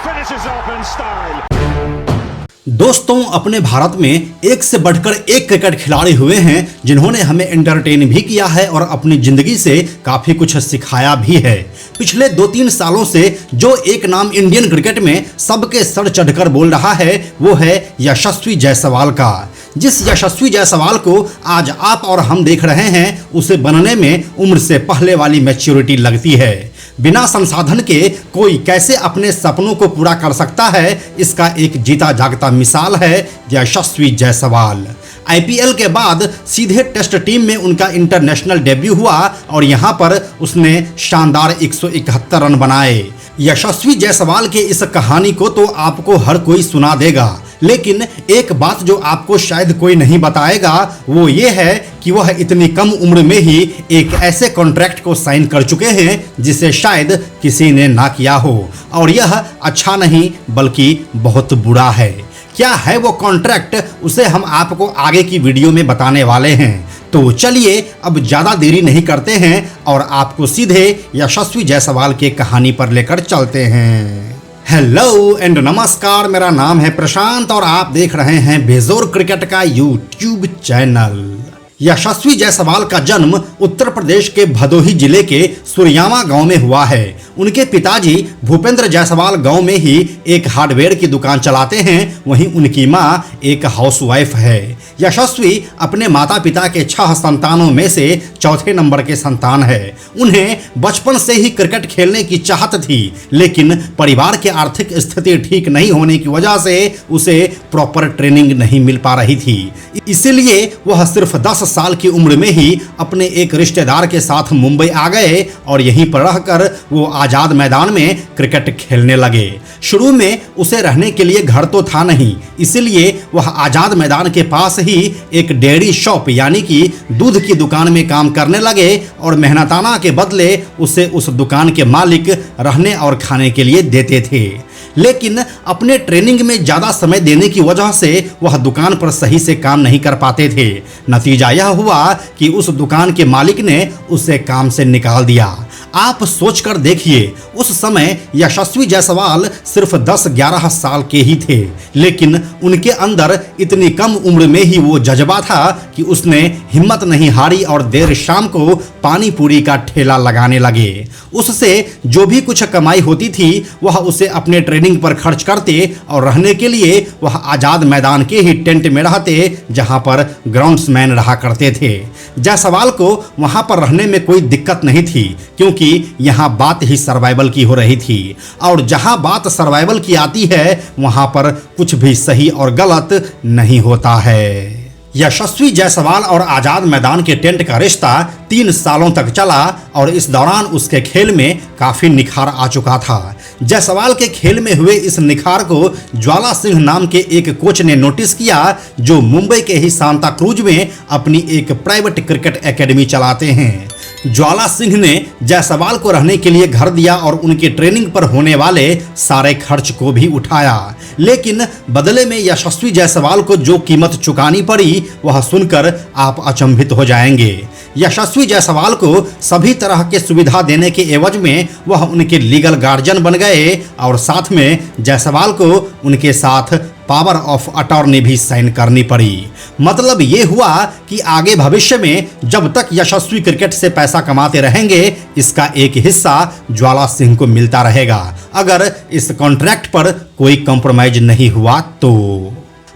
finishes off in style. दोस्तों, अपने भारत में एक से बढ़कर एक क्रिकेट खिलाड़ी हुए हैं जिन्होंने हमें एंटरटेन भी किया है और अपनी जिंदगी से काफी कुछ सिखाया भी है। पिछले 2-3 सालों से जो एक नाम इंडियन क्रिकेट में सबके सर चढ़कर बोल रहा है वो है यशस्वी जायसवाल का। जिस यशस्वी जायसवाल को आज आप और हम देख रहे हैं उसे बनने में उम्र से पहले वाली मैच्योरिटी लगती है। बिना संसाधन के कोई कैसे अपने सपनों को पूरा कर सकता है, इसका एक जीता जागता मिसाल है यशस्वी जायसवाल। आईपीएल के बाद सीधे टेस्ट टीम में उनका इंटरनेशनल डेब्यू हुआ और यहां पर उसने शानदार 171 रन बनाए। यशस्वी जायसवाल के इस कहानी को तो आपको हर कोई सुना देगा, लेकिन एक बात जो आपको शायद कोई नहीं बताएगा वो ये है कि वह इतनी कम उम्र में ही एक ऐसे कॉन्ट्रैक्ट को साइन कर चुके हैं जिसे शायद किसी ने ना किया हो, और यह अच्छा नहीं बल्कि बहुत बुरा है। क्या है वो कॉन्ट्रैक्ट, उसे हम आपको आगे की वीडियो में बताने वाले हैं। तो चलिए अब ज़्यादा देरी नहीं करते हैं और आपको सीधे यशस्वी जायसवाल के कहानी पर लेकर चलते हैं। हेलो एंड नमस्कार, मेरा नाम है प्रशांत और आप देख रहे हैं बेजोर क्रिकेट का यूट्यूब चैनल। यशस्वी जायसवाल का जन्म उत्तर प्रदेश के भदोही जिले के सुरयामा गांव में हुआ है। उनके पिताजी भूपेंद्र जायसवाल गांव में ही एक हार्डवेयर की दुकान चलाते हैं, वहीं उनकी मां एक हाउसवाइफ है। यशस्वी अपने माता पिता के 6 संतानों में से चौथे नंबर के संतान है। उन्हें बचपन से ही क्रिकेट खेलने की चाहत थी, लेकिन परिवार की आर्थिक स्थिति ठीक नहीं होने की वजह से उसे प्रॉपर ट्रेनिंग नहीं मिल पा रही थी। इसीलिए वह सिर्फ 10 साल की उम्र में ही अपने एक रिश्तेदार के साथ मुंबई आ गए और यहीं पर रहकर वो आजाद मैदान में क्रिकेट खेलने लगे। शुरू में उसे रहने के लिए घर तो था नहीं, इसलिए वह आजाद मैदान के पास ही एक डेयरी शॉप यानी कि दूध की दुकान में काम करने लगे और मेहनताना के बदले उसे उस दुकान के मालिक रहने और खाने के लिए देते थे। लेकिन अपने ट्रेनिंग में ज़्यादा समय देने की वजह से वह दुकान पर सही से काम नहीं कर पाते थे। नतीजा यह हुआ कि उस दुकान के मालिक ने उसे काम से निकाल दिया। आप सोचकर देखिए, उस समय यशस्वी जायसवाल सिर्फ 10-11 साल के ही थे, लेकिन उनके अंदर इतनी कम उम्र में ही वो जज्बा था कि उसने हिम्मत नहीं हारी और देर शाम को पानी पूरी का ठेला लगाने लगे। उससे जो भी कुछ कमाई होती थी वह उसे अपने ट्रेनिंग पर खर्च करते और रहने के लिए वह आजाद मैदान के ही टेंट में रहते जहां पर ग्राउंड्समैन रहा करते थे। जायसवाल को वहां पर रहने में कोई दिक्कत नहीं थी, क्योंकि यहाँ बात ही सर्वाइवल की हो रही थी, और जहाँ बात सर्वाइवल की आती है वहाँ पर कुछ भी सही और गलत नहीं होता है। यशस्वी जायसवाल और आजाद मैदान के टेंट का रिश्ता 3 सालों तक चला और इस दौरान उसके खेल में काफ़ी निखार आ चुका था। जायसवाल के खेल में हुए इस निखार को ज्वाला सिंह नाम के एक कोच ने नोटिस किया, जो मुंबई के ही सांता क्रूज में अपनी एक प्राइवेट क्रिकेट एकेडमी चलाते हैं। ज्वाला सिंह ने जायसवाल को रहने के लिए घर दिया और उनकी ट्रेनिंग पर होने वाले सारे खर्च को भी उठाया, लेकिन बदले में यशस्वी जायसवाल को जो कीमत चुकानी पड़ी वह सुनकर आप अचंभित हो जाएंगे। यशस्वी जायसवाल को सभी तरह के सुविधा देने के एवज में वह उनके लीगल गार्जियन बन गए और साथ में जायसवाल को उनके साथ पावर ऑफ अटॉर्नी भी साइन करनी पड़ी। मतलब ये हुआ कि आगे भविष्य में जब तक यशस्वी क्रिकेट से पैसा कमाते रहेंगे इसका एक हिस्सा ज्वाला सिंह को मिलता रहेगा, अगर इस कॉन्ट्रैक्ट पर कोई कॉम्प्रोमाइज नहीं हुआ तो।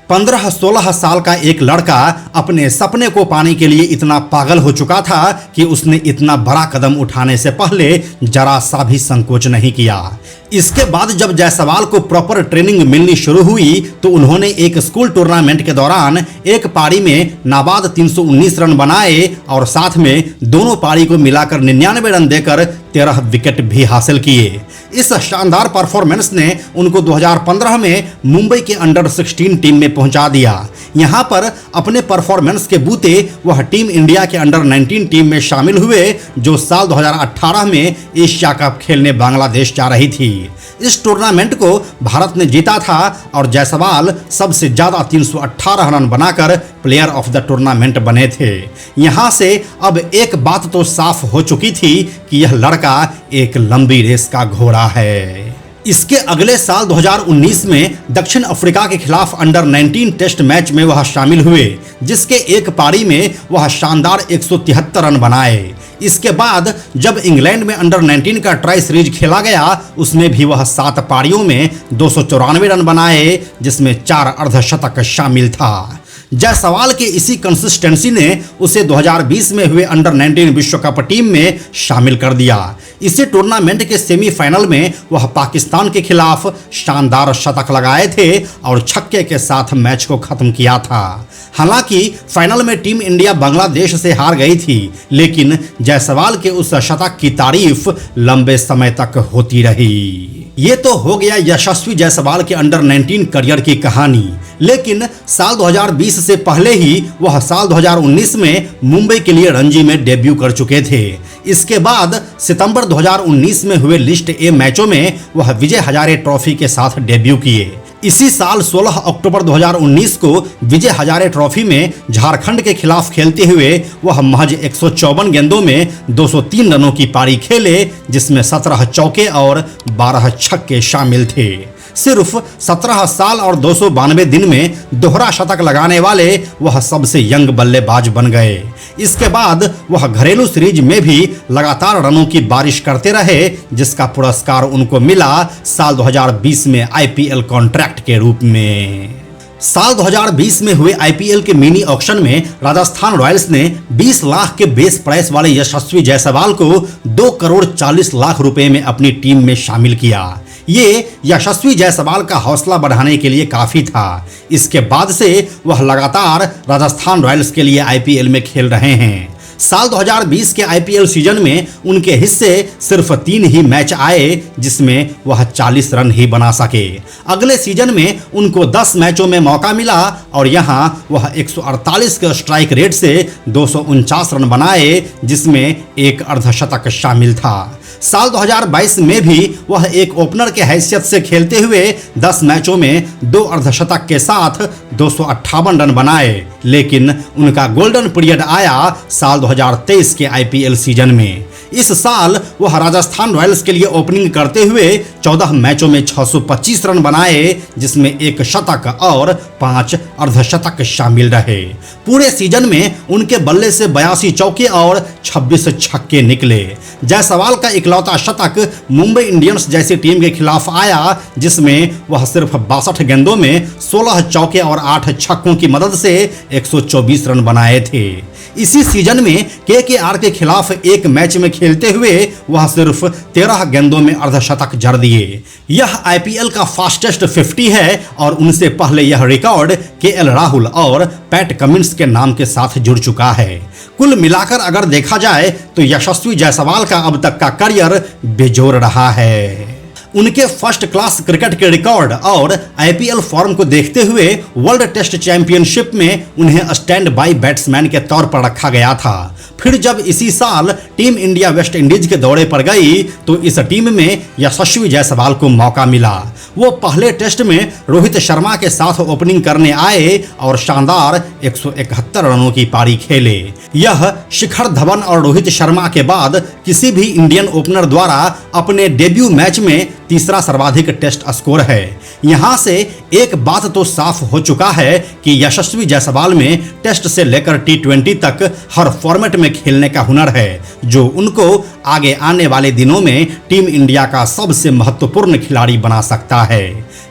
15-16 साल का एक लड़का अपने सपने को पाने के लिए इतना पागल हो चुका था कि उसने इतना बड़ा कदम उठाने से पहले जरा सा भी संकोच नहीं किया। इसके बाद जब जायसवाल को प्रॉपर ट्रेनिंग मिलनी शुरू हुई तो उन्होंने एक स्कूल टूर्नामेंट के दौरान एक पारी में नाबाद 319 रन बनाए और साथ में दोनों पारी को मिलाकर 99 रन देकर 13 विकेट भी हासिल किए। इस शानदार परफॉर्मेंस ने उनको 2015 में मुंबई के अंडर 16 टीम में पहुंचा दिया। यहां पर अपने परफॉर्मेंस के बूते वह टीम इंडिया के अंडर 19 टीम में शामिल हुए, जो साल 2018 में एशिया कप खेलने बांग्लादेश जा रही थी। इस टूर्नामेंट को भारत ने जीता था और जायसवाल सबसे ज़्यादा 318 रन बनाकर प्लेयर ऑफ द टूर्नामेंट बने थे। यहाँ से अब एक बात तो साफ हो चुकी थी कि यह लड़का एक लंबी रेस का घोड़ा है। इसके अगले साल 2019 में दक्षिण अफ्रीका के खिलाफ अंडर 19 टेस्ट मैच में वह शामिल हुए, जिसके एक पारी में वह शानदार 173 रन बनाए। इसके बाद जब इंग्लैंड में अंडर 19 का ट्राई सीरीज खेला गया, उसमें भी वह 7 पारियों में 294 रन बनाए, जिसमें 4 अर्धशतक शामिल था। जायसवाल के इसी कंसिस्टेंसी ने उसे 2020 में हुए अंडर 19 विश्व कप टीम में शामिल कर दिया। इसी टूर्नामेंट के सेमीफाइनल में वह पाकिस्तान के खिलाफ शानदार शतक लगाए थे और छक्के के साथ मैच को खत्म किया था। हालांकि फाइनल में टीम इंडिया बांग्लादेश से हार गई थी, लेकिन जायसवाल के उस शतक की तारीफ लंबे समय तक होती रही। ये तो हो गया यशस्वी जायसवाल के अंडर 19 करियर की कहानी, लेकिन साल 2020 से पहले ही वह साल 2019 में मुंबई के लिए रणजी में डेब्यू कर चुके थे। इसके बाद सितंबर 2019 में हुए लिस्ट ए मैचों में वह विजय हजारे ट्रॉफी के साथ डेब्यू किए। इसी साल 16 अक्टूबर 2019 को विजय हजारे ट्रॉफी में झारखंड के खिलाफ खेलते हुए वह महज 154 गेंदों में 203 रनों की पारी खेले, जिसमें 17 चौके और 12 छक्के शामिल थे। सिर्फ 17 साल और 292 दिन में दोहरा शतक लगाने वाले वह सबसे यंग बल्लेबाज बन गए। इसके बाद वह घरेलू सीरीज में भी लगातार रनों की बारिश करते रहे, जिसका पुरस्कार उनको मिला साल 2020 में आईपीएल कॉन्ट्रैक्ट के रूप में। साल 2020 में हुए आईपीएल के मिनी ऑक्शन में राजस्थान रॉयल्स ने 20 लाख के बेस प्राइस वाले यशस्वी जायसवाल को 2 करोड़ 40 लाख रुपए में अपनी टीम में शामिल किया। ये यशस्वी जायसवाल का हौसला बढ़ाने के लिए काफी था। इसके बाद से वह लगातार राजस्थान रॉयल्स के लिए आईपीएल में खेल रहे हैं। साल 2020 के आईपीएल सीजन में उनके हिस्से सिर्फ 3 ही मैच आए, जिसमें वह 40 रन ही बना सके। अगले सीजन में उनको 10 मैचों में मौका मिला और यहां वह 148 के स्ट्राइक रेट से 249 रन बनाए, जिसमें एक अर्धशतक शामिल था। साल 2022 में भी वह एक ओपनर के हैसियत से खेलते हुए 10 मैचों में 2 अर्धशतक के साथ 258 रन बनाए, लेकिन उनका गोल्डन पीरियड आया साल 2023 के आईपीएल सीजन में। इस साल वह राजस्थान रॉयल्स के लिए ओपनिंग करते हुए 14 मैचों में 625 रन बनाए, जिसमें 1 शतक और 5 अर्धशतक शामिल रहे। पूरे सीजन में उनके बल्ले से 82 चौके और 26 छक्के निकले। जायसवाल का इकलौता शतक मुंबई इंडियंस जैसी टीम के खिलाफ आया, जिसमें वह सिर्फ 62 गेंदों में 16 चौके और 8 छक्कों की मदद से 124 रन बनाए थे। इसी सीजन में केकेआर के खिलाफ एक मैच में खेलते हुए वह सिर्फ 13 गेंदों में अर्धशतक जड़ दिए। यह आईपीएल का फास्टेस्ट 50 है और उनसे पहले यह रिकॉर्ड केएल राहुल और पैट कमिंस के नाम के साथ जुड़ चुका है। कुल मिलाकर अगर देखा जाए तो यशस्वी जायसवाल का अब तक का करियर बेजोड़ रहा है। उनके फर्स्ट क्लास क्रिकेट के रिकॉर्ड और आईपीएल फॉर्म को देखते हुए वर्ल्ड टेस्ट चैंपियनशिप में उन्हें स्टैंड बाई बैट्समैन के तौर पर रखा गया था। फिर जब इसी साल टीम इंडिया वेस्ट इंडीज के दौरे पर गई तो इस टीम में यशस्वी जायसवाल को मौका मिला। वो पहले टेस्ट में रोहित शर्मा के साथ ओपनिंग करने आए और शानदार 171 रनों की पारी खेले। यह शिखर धवन और रोहित शर्मा के बाद किसी भी इंडियन ओपनर द्वारा अपने डेब्यू मैच में तीसरा सर्वाधिक टेस्ट स्कोर है। यहां से एक बात तो साफ हो चुका है कि यशस्वी जायसवाल में टेस्ट से लेकर टी20 तक हर फॉर्मेट में खेलने का हुनर है, जो उनको आगे आने वाले दिनों में टीम इंडिया का सबसे महत्वपूर्ण खिलाड़ी बना सकता है।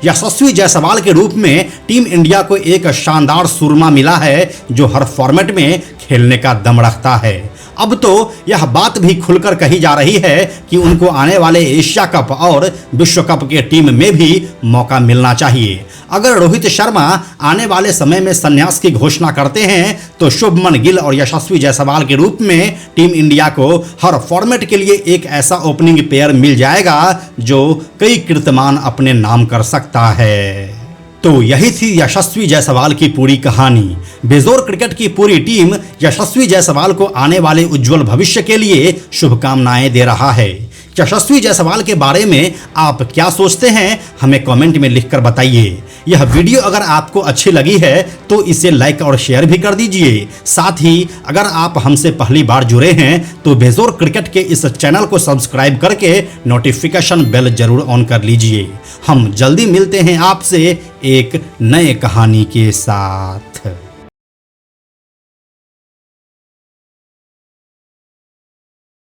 यशस्वी जायसवाल के रूप में टीम इंडिया को एक शानदार सुरमा मिला है, जो हर फॉर्मेट में खेलने का दम रखता है। अब तो यह बात भी खुलकर कही जा रही है कि उनको आने वाले एशिया कप और विश्व कप के टीम में भी मौका मिलना चाहिए। अगर रोहित शर्मा आने वाले समय में संन्यास की घोषणा करते हैं तो शुभमन गिल और यशस्वी जायसवाल के रूप में टीम इंडिया को हर फॉर्मेट के लिए एक ऐसा ओपनिंग पेयर मिल जाएगा जो कई कीर्तिमान अपने नाम कर सकता है। तो यही थी यशस्वी जायसवाल की पूरी कहानी। बेजोर क्रिकेट की पूरी टीम यशस्वी जायसवाल को आने वाले उज्जवल भविष्य के लिए शुभकामनाएं दे रहा है। यशस्वी जायसवाल के बारे में आप क्या सोचते हैं, हमें कमेंट में लिखकर बताइए। यह वीडियो अगर आपको अच्छी लगी है तो इसे लाइक और शेयर भी कर दीजिए। साथ ही अगर आप हमसे पहली बार जुड़े हैं तो बेजोर क्रिकेट के इस चैनल को सब्सक्राइब करके नोटिफिकेशन बेल जरूर ऑन कर लीजिए। हम जल्दी मिलते हैं आपसे एक नए कहानी के साथ।